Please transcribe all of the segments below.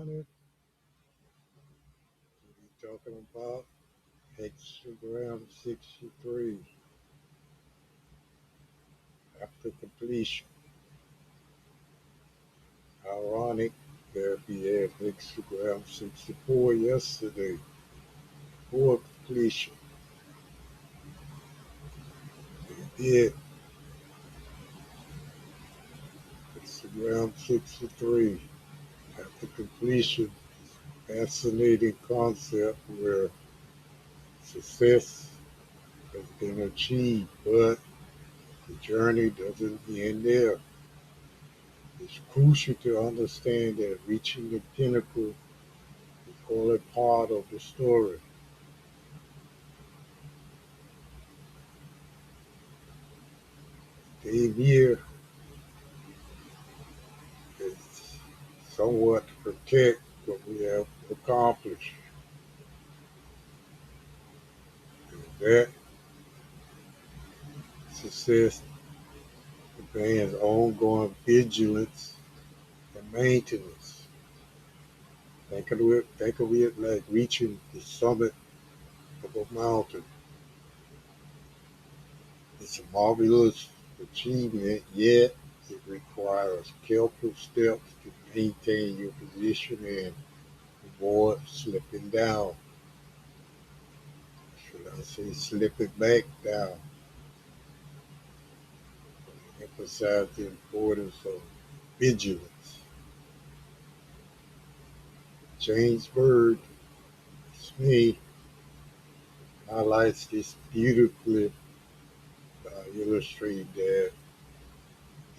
morning. We're talking about hexagram 63 after completion. Ironic that we had hexagram 64 yesterday for completion. We did hexagram 63 after completion. Fascinating concept where success has been achieved, but the journey doesn't end there. It's crucial to understand that reaching the pinnacle is only part of the story. The aim here is somewhat to protect what we have accomplished. And that success demands ongoing vigilance and maintenance. Think of it like reaching the summit of a mountain. It's a marvelous achievement, yet it requires careful steps to maintain your position and avoid slipping down. Should I say slipping back down? Emphasize the importance of vigilance. James Bird Smith highlights this beautifully by illustrating that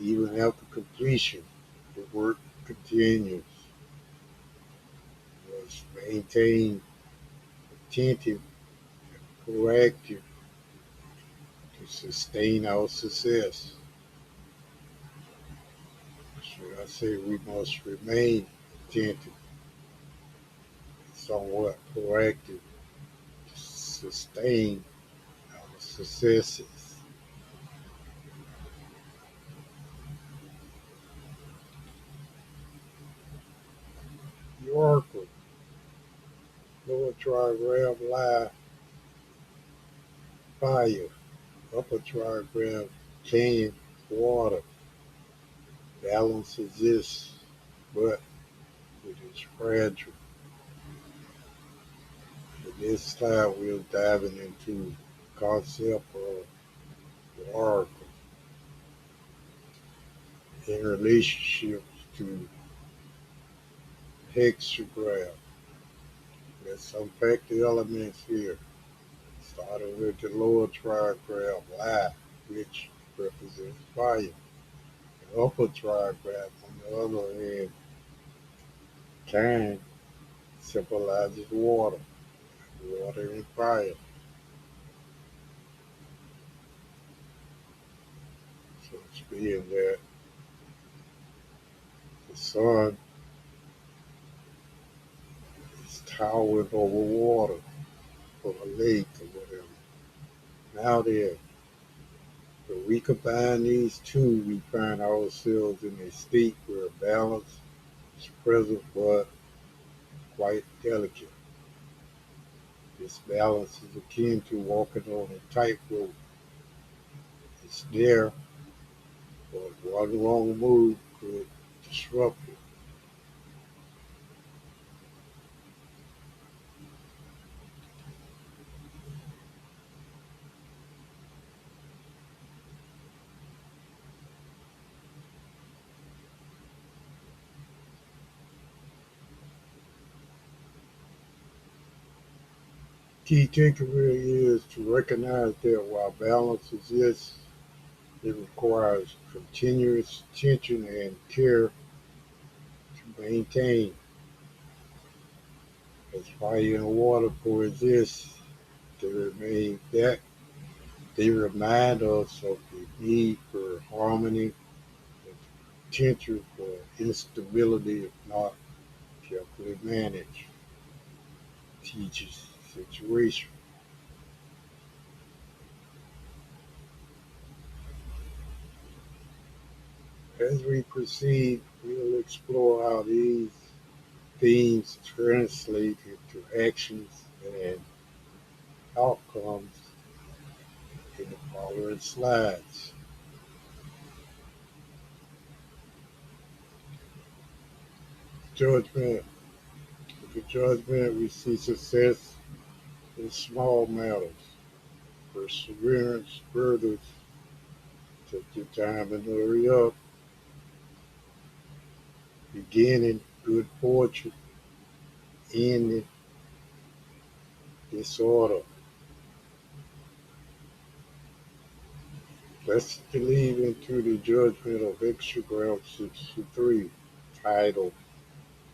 even after completion, the work continues. We must maintain attentive, proactive to sustain our success. Should I say we must remain attentive, somewhat proactive to sustain our successes. The oracle, lower trigram lie, fire, upper trigram can, water. Balance exists, but it is fragile. In this slide, we're diving into the concept of the oracle in relationship to hexagram. Let's unpack the elements here, starting with the lower trigram lie, which represents fire. The upper trigram, on the other hand, can symbolizes water, water and fire. So it's being that the sun is towering over water or a lake or whatever. Now then, when we combine these two, we find ourselves in a state where balance is present but quite delicate. This balance is akin to walking on a tightrope. It's there, but one wrong move could disrupt it. Key takeaway is to recognize that while balance exists, it requires continuous attention and care to maintain. As fire and water coexist, they remain that they remind us of the need for harmony and potential for instability if not carefully managed. Teaches situation. As we proceed, we'll explore how these themes translate into actions and outcomes in the following slides. Judgment. With the judgment, we see success in small matters. Perseverance furthers. Take your time and hurry up. Beginning good fortune, ending disorder. Let's delve into the judgment of Hexagram 63, titled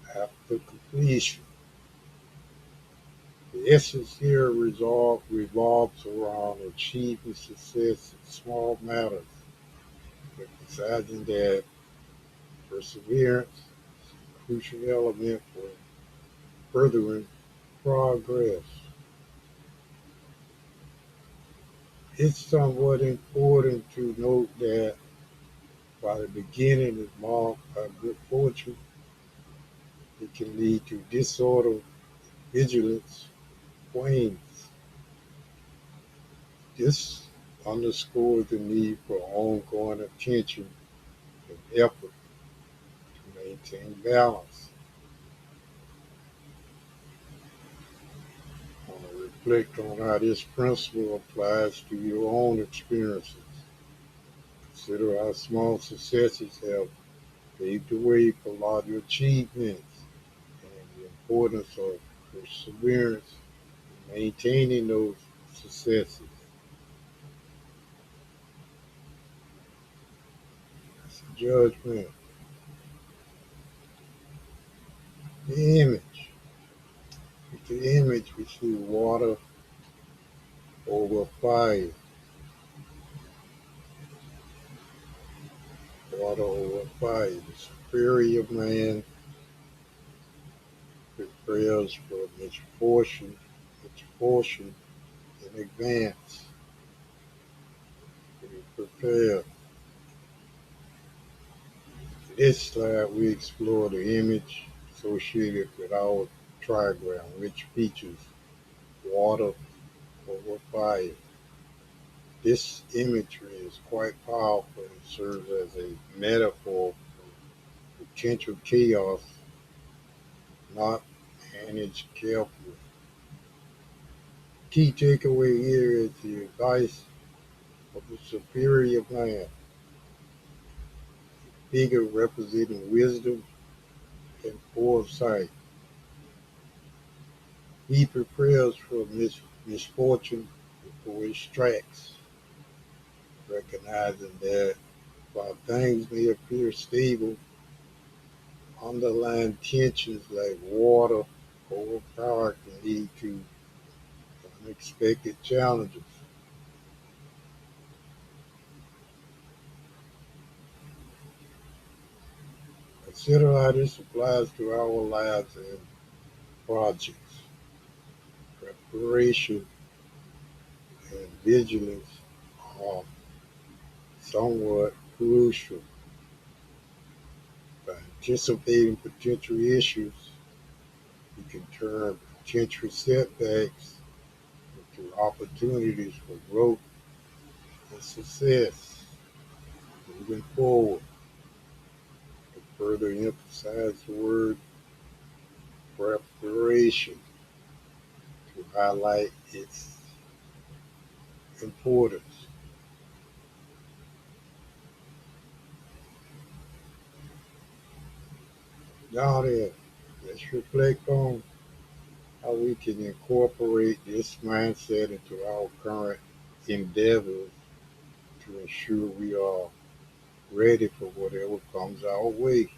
After Completion. The essence here revolves around achieving success in small matters, emphasizing that perseverance is a crucial element for furthering progress. It's somewhat important to note that while the beginning is marked by good fortune, it can lead to disorder, vigilance, wanes. This underscores the need for ongoing attention and effort to maintain balance. I want to reflect on how this principle applies to your own experiences. Consider how small successes have paved the way for larger achievements and the importance of perseverance in maintaining those successes. That's a judgment. The image. With the image, we see water over fire. Water over fire. The superior man prepares for misfortune in advance. We prepare. In this slide, we explore the image associated with our trigram, which features water over fire. This imagery is quite powerful and serves as a metaphor for potential chaos not managed carefully. Key takeaway here is the advice of the superior man, figure representing wisdom and foresight. He prepares for misfortune before it strikes, recognizing that while things may appear stable, underlying tensions like water over power can lead to unexpected challenges. Consider how this applies to our lives and projects. Preparation and vigilance are somewhat crucial. By anticipating potential issues, you can turn potential setbacks into opportunities for growth and success. Moving forward, to further emphasize the word preparation to highlight its importance. Now then, let's reflect on how we can incorporate this mindset into our current endeavors to ensure we are ready for whatever comes our way.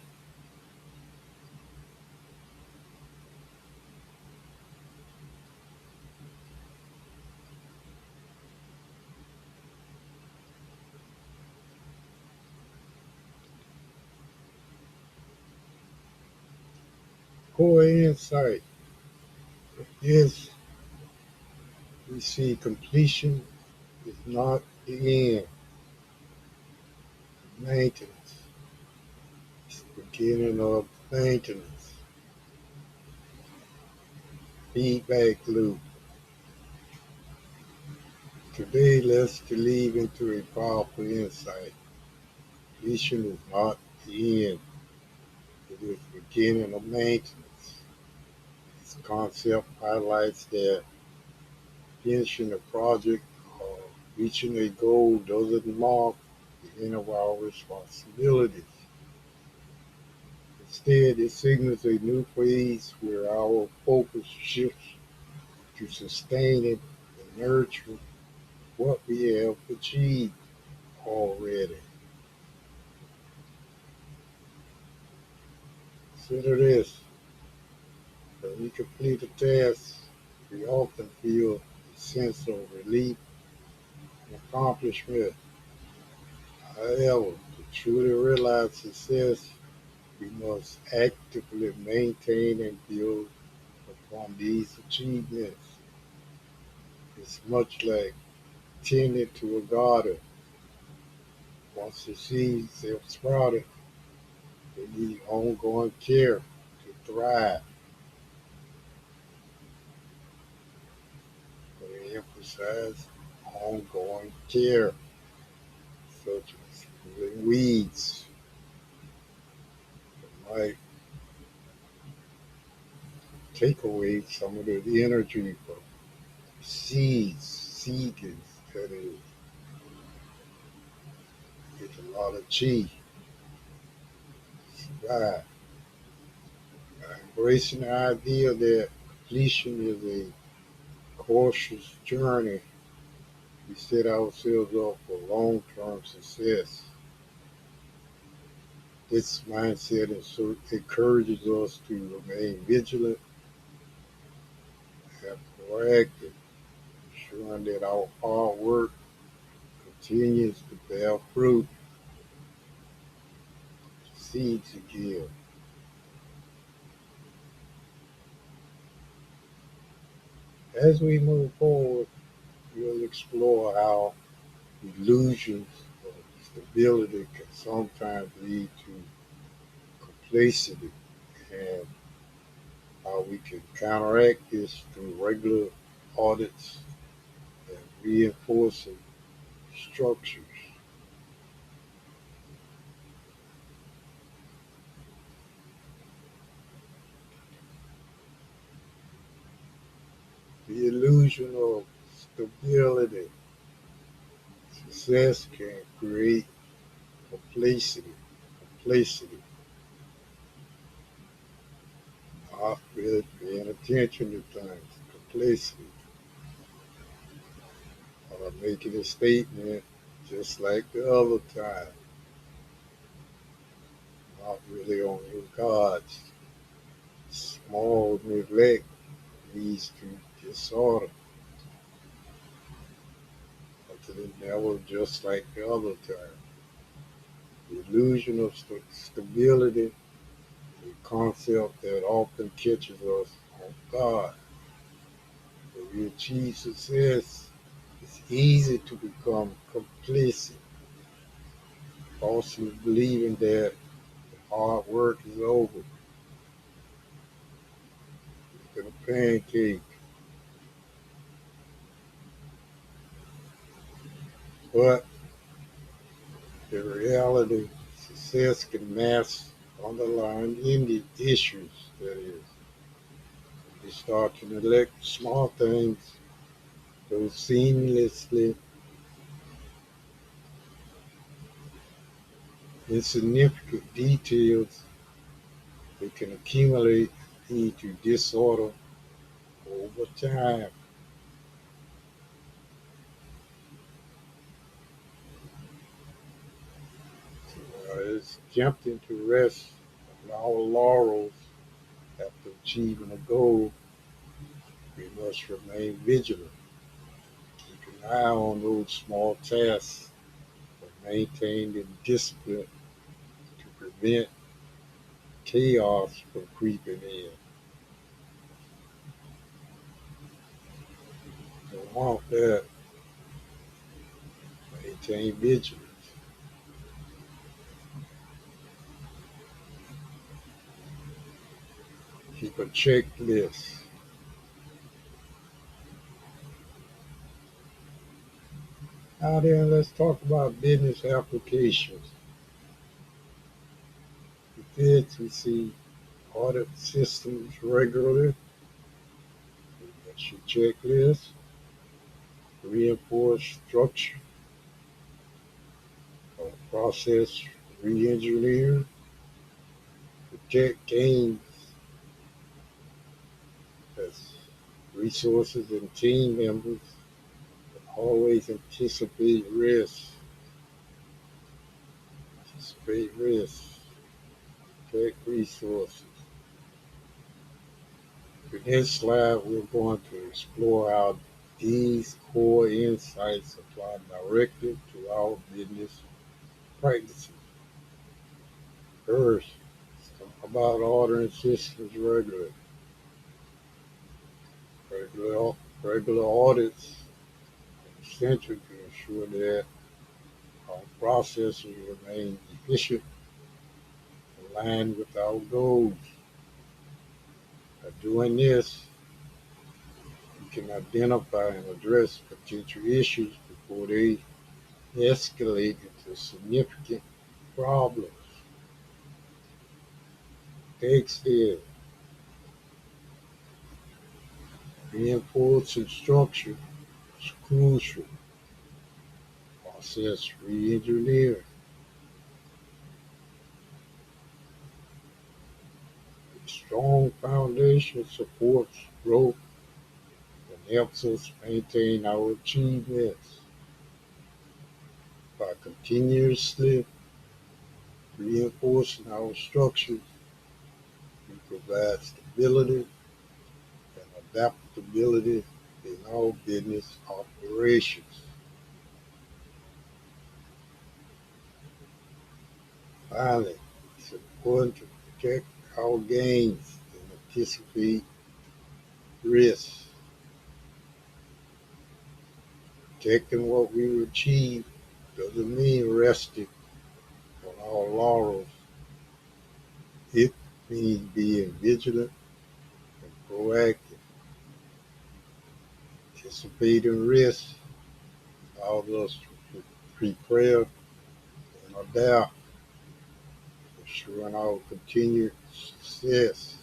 Core insight. Yes, we see completion is not the end. Maintenance. It's the beginning of maintenance. feedback loop. Today, let's delve into a powerful insight. Completion is not the end, it is the beginning of maintenance. This concept highlights that finishing a project or reaching a goal doesn't mark the end of our responsibilities. Instead, it signals a new phase where our focus shifts to sustaining and nurturing what we have achieved already. Consider this: when we complete a task, we often feel a sense of relief and accomplishment. However, to truly realize success, we must actively maintain and build upon these achievements. It's much like tending to a garden. Once the seeds have sprouted, they need ongoing care to thrive. They emphasize ongoing care, such as pulling weeds that might take away some of the energy from seedlings, that is, get a lot of chi, survive. Embracing the idea that completion is a cautious journey, we set ourselves up for long-term success. This mindset encourages us to remain vigilant and proactive, ensuring that our hard work continues to bear fruit, seeds again. As we move forward, we'll explore how illusions of stability can sometimes lead to complacency and how we can counteract this through regular audits and reinforcing structures. The illusion of stability, success can create complacency, not really paying attention to things, complacency, or making a statement just like the other time, not really on your cards. Small neglect leads to disorder, until it never just like the other time. The illusion of stability, a concept that often catches us off guard. When we achieve success, it's easy to become complacent, falsely believing that hard work is over. It's been a pancake. But in reality, success can mask underlying issues. That is, we start to neglect small things, those seamlessly insignificant details that can accumulate into disorder over time. It's tempting to rest on our laurels after achieving a goal. We must remain vigilant, keep an eye on those small tasks, and maintain the discipline to prevent chaos from creeping in. Don't want that. Maintain vigilance. Keep a checklist. Now then, let's talk about business applications. With this, we see audit systems regularly. That's your checklist. Reinforce structure or process re-engineer. Protect gains as resources and team members. Always anticipate risk. Anticipate risk. Protect resources. In this slide, we're going to explore how these core insights apply directly to our business practices. First, about ordering systems regularly. Regular audits are essential to ensure that our processes remain efficient, aligned with our goals. By doing this, we can identify and address potential issues before they escalate into significant problems. Text is reinforcing structure is crucial. Process re-engineering. A strong foundation supports growth and helps us maintain our achievements. By continuously reinforcing our structures, we provide stability and adaptability in our business operations. Finally, it's important to protect our gains and anticipate risks. Protecting what we achieve doesn't mean resting on our laurels. It means being vigilant and proactive. Anticipating risks allows us to prepare and adapt, ensuring our continued success.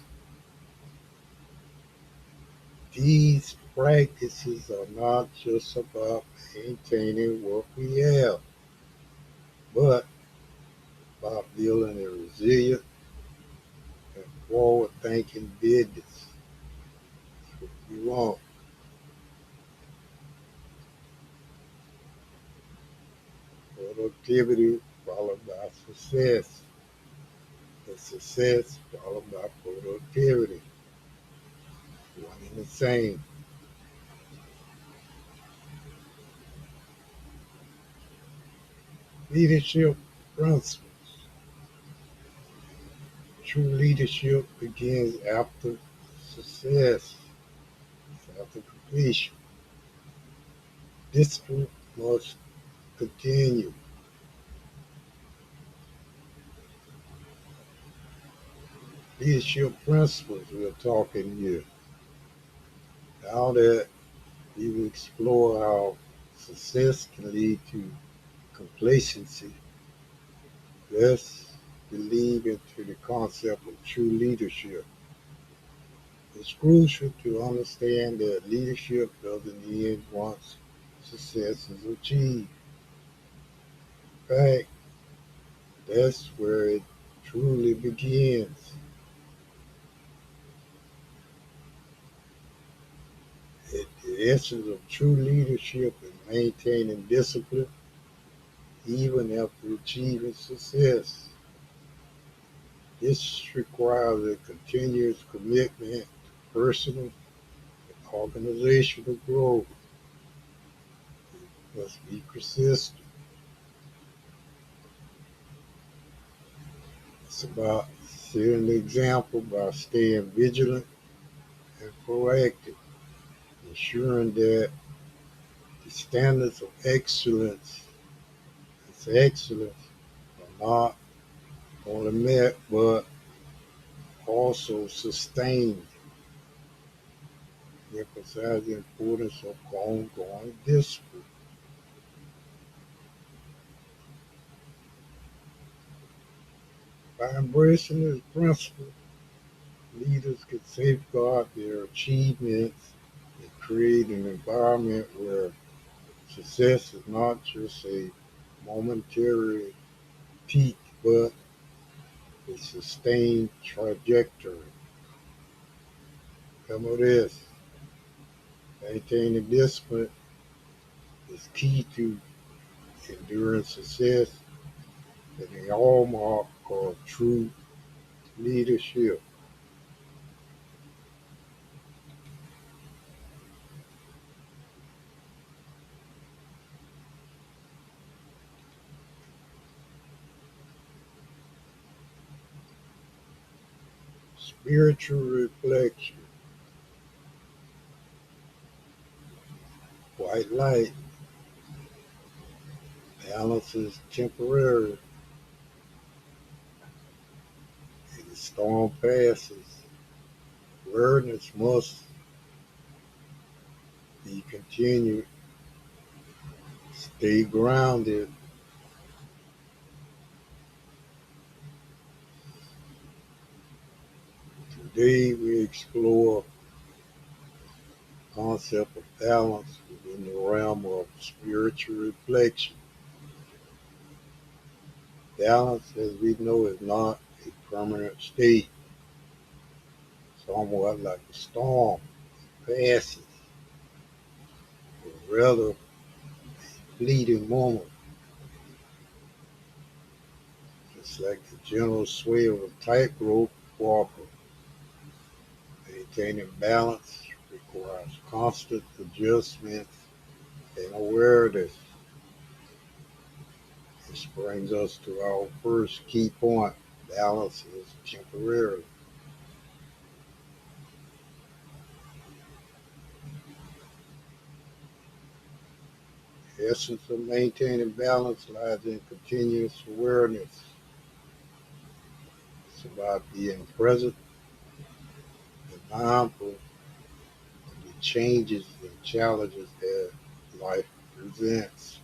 These practices are not just about maintaining what we have, but about building a resilient and forward-thinking business. That's what we want. Productivity followed by success, and success followed by productivity. One and the same. Leadership principles. True leadership begins after success, after completion. Discipline must continue. Leadership principles we're talking here. Now that we explore how success can lead to complacency, let's believe into the concept of true leadership. It's crucial to understand that leadership doesn't end once success is achieved. In fact, that's where it truly begins. The essence of true leadership is maintaining discipline even after achieving success. This requires a continuous commitment to personal and organizational growth. It must be persistent. It's about setting the example by staying vigilant and proactive, ensuring that the standards of excellence are not only met but also sustained, emphasizing the importance of ongoing discipline. By embracing this principle, leaders can safeguard their achievements and create an environment where success is not just a momentary peak, but a sustained trajectory. Remember this, maintaining discipline is key to enduring success and the hallmark of true leadership. Spiritual reflection, white light, balance is temporary, and the storm passes. Awareness must be continued. Stay grounded. Today we explore the concept of balance within the realm of spiritual reflection. Balance, as we know, is not a permanent state, somewhat like a storm passes, but rather a fleeting moment, just like the gentle sway of a tightrope walker. Maintaining balance requires constant adjustments and awareness. This brings us to our first key point. Balance is temporary. The essence of maintaining balance lies in continuous awareness. It's about being present and mindful of the changes and challenges that life presents.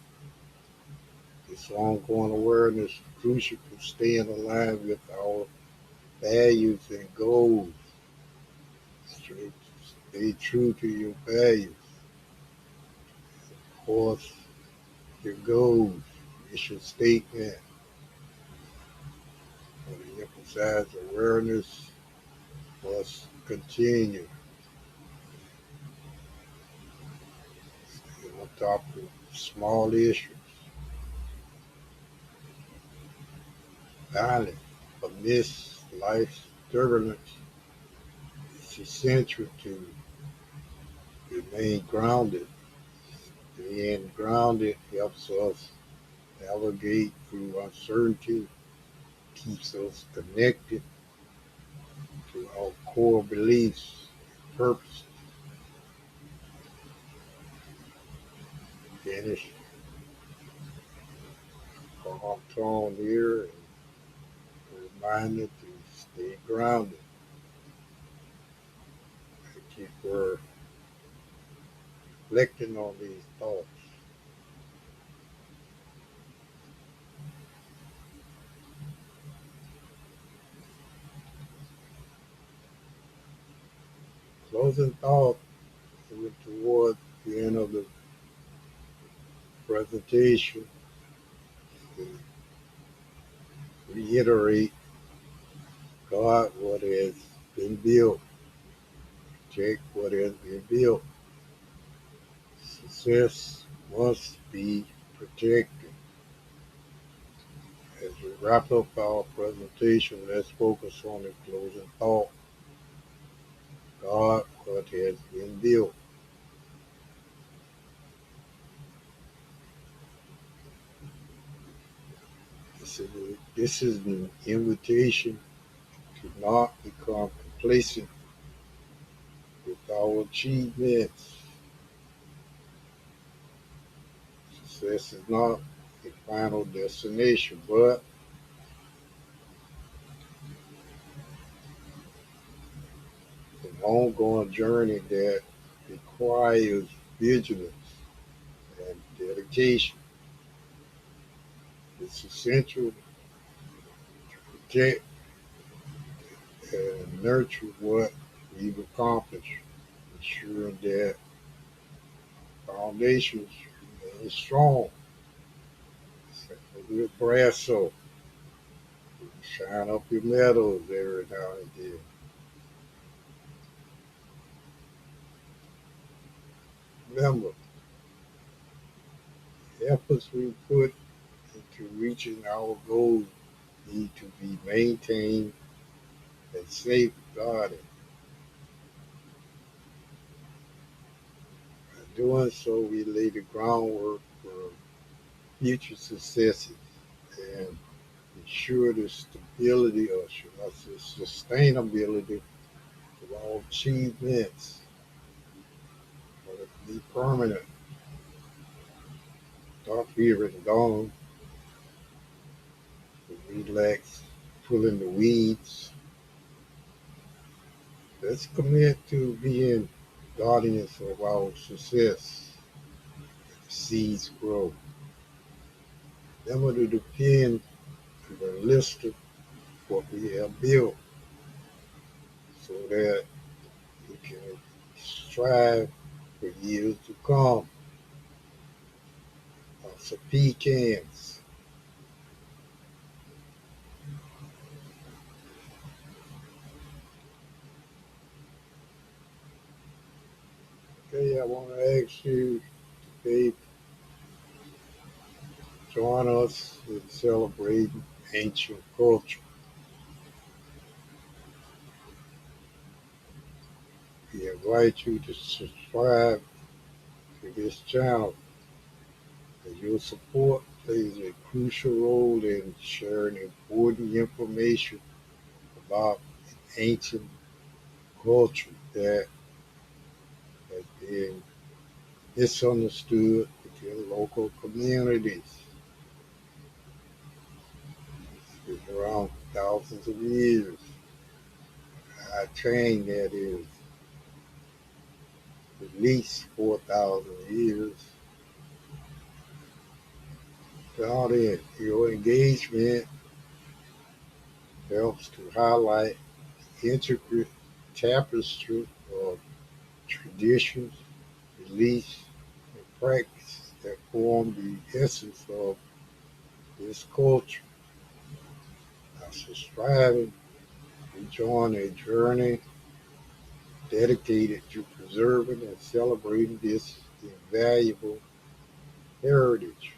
This ongoing awareness is crucial for staying aligned with our values and goals. Stay true to your values. Of course, your goals, mission statement, when you emphasize awareness must continue. Stay on top of small issues. Finally, amidst life's turbulence, it's essential to remain grounded. Being grounded helps us navigate through uncertainty, keeps us connected to our core beliefs and purpose. Finish calm tone here and reminded to stay grounded and keep reflecting on these thoughts. Closing thought toward the end of the presentation to reiterate God what has been built, protect what has been built. Success must be protected. As we wrap up our presentation, let's focus on the closing thought. God what has been built. This is an invitation to not become complacent with our achievements. Success is not a final destination, but an ongoing journey that requires vigilance and dedication. It's essential to protect and nurture what we've accomplished, ensuring that foundations remain strong. So we'll brass so shine up your metals every now and then. Remember, the efforts we put into reaching our goals need to be maintained and safeguarded. By doing so, we lay the groundwork for future successes and ensure the stability, or should I say sustainability, of our achievements for it to be permanent. Stop here and gone, relax, pulling the weeds. Let's commit to being guardians of our success. The seeds grow. Never to depend on the list of what we have built so that we can strive for years to come. Some pecans. Okay, I want to ask you, Dave, join us in celebrating ancient culture. We invite you to subscribe to this channel, as your support plays a crucial role in sharing important information about ancient culture that has been misunderstood within local communities. It's been around thousands of years. I Ching, that is at least 4,000 years. Without it, your engagement helps to highlight the intricate tapestry of traditions, beliefs, and practices that form the essence of this culture. By subscribing, you join a journey dedicated to preserving and celebrating this invaluable heritage.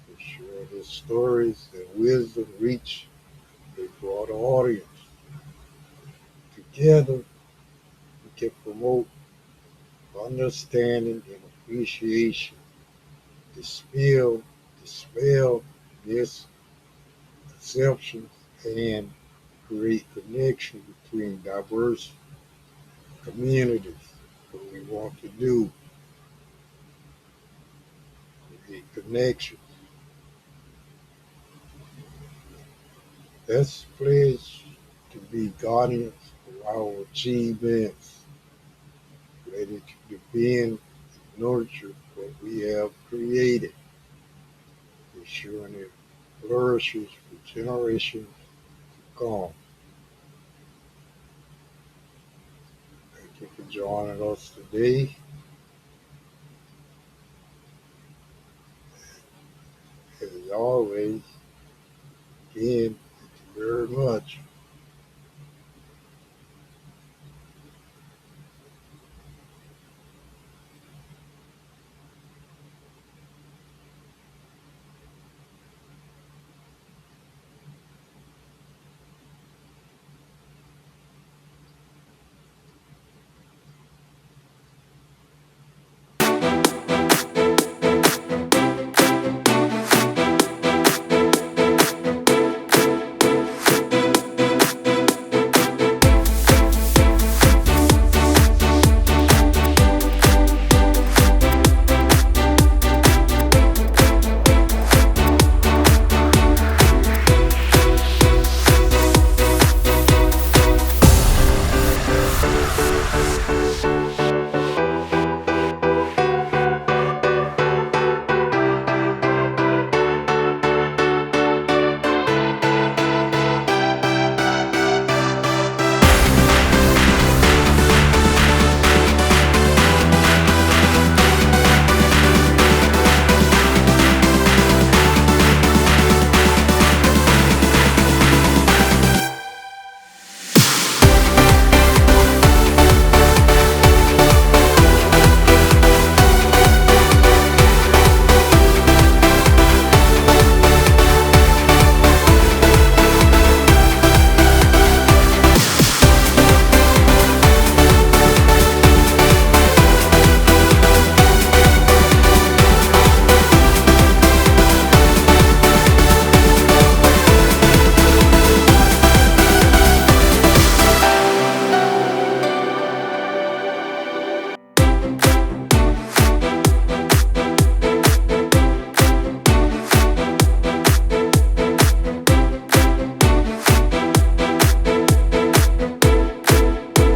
Ensure that stories and wisdom reach a broader audience. Together, we can promote understanding and appreciation, dispel, dispel misconceptions, and create connection between diverse communities. What we want to do, create connection. Let's pledge to be guardians of our achievements, ready to defend and nurture what we have created, ensuring it flourishes for generations to come. Thank you for joining us today. As always, again, thank you very much.